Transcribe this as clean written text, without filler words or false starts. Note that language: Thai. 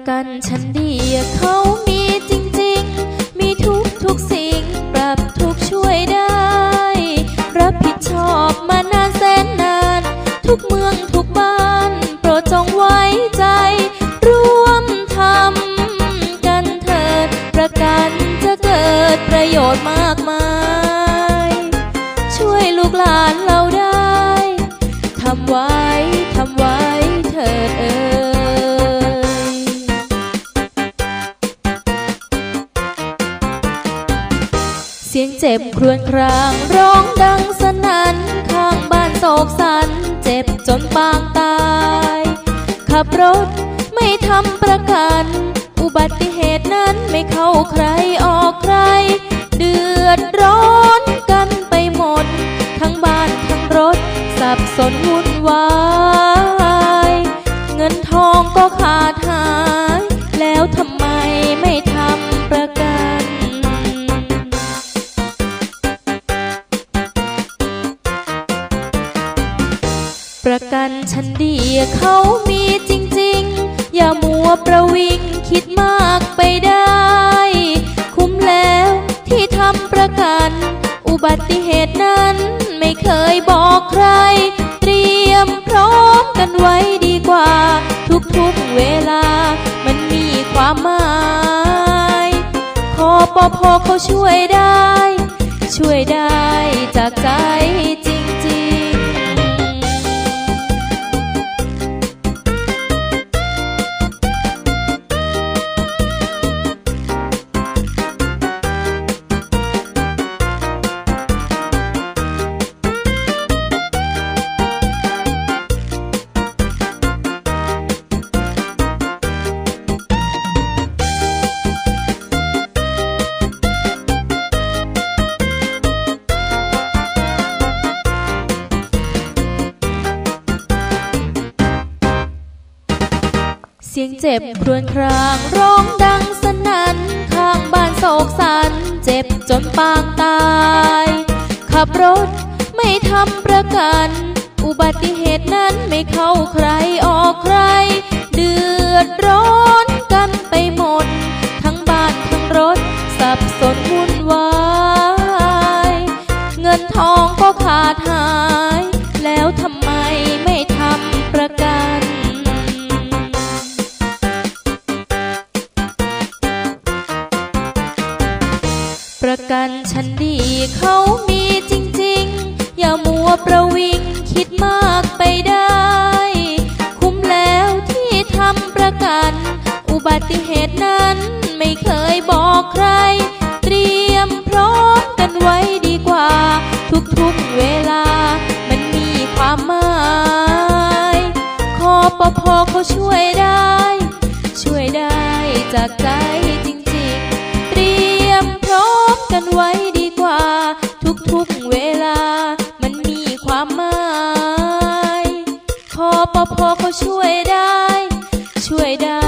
กันฉันดีเขามีจริงๆมีทุกสิ่งปรับทุกช่วยได้รับผิดชอบมานานแสนนานทุกเมืองทุกบ้านโปรดจงไว้ใจร่วมทำกันเถิดประกันจะเกิดประโยชน์มากมายช่วยลูกหลานเราได้ทำไว้เถิดเสียงเจ็บครวญครางร้องดังสนั่นข้างบ้านโศกสันเจ็บจนปางตายขับรถไม่ทำประกันอุบัติเหตุนั้นไม่เข้าใครออกใครเดือดร้อนกันไปหมดทั้งบ้านทั้งรถสับสนวุ่นวายเงินทองก็ขาดหายแล้วทำไมไม่ทำประกันประกันฉันดีเขามีจริงๆอย่ามัวประวิงคิดมากไปได้คุ้มแล้วที่ทำประกันอุบัติเหตุนั้นไม่เคยบอกใครเตรียมพร้อมกันไว้ดีกว่าทุกเวลามันมีความหมายคปภ.เขาช่วยได้จากใจจริงๆเสียงเจ็บครวญครางร้องดังสนั่นข้างบ้านโศกสันเจ็บจนปางตายขับรถไม่ทำประกันอุบัติเหตุนั้นไม่เข้าใครออกใครเดือดร้อนกันไปหมดทั้งบ้านทั้งรถสับสนวุ่นวายเงินทองก็ขาดหายแล้วทำไมไม่ทำประกันประกันฉันดีเขามีจริงๆอย่ามัวประวิงคิดมากไปได้คุ้มแล้วที่ทำประกันอุบัติเหตุนั้นไม่เคยบอกใครเตรียมพร้อมกันไว้ดีกว่าทุกเวลามันมีความหมายคปภ.เขาช่วยได้จากใจจริงๆเตรียมพร้อมกันไว้ดีกว่าทุกเวลามันมีความหมายคปภ.เขาช่วยได้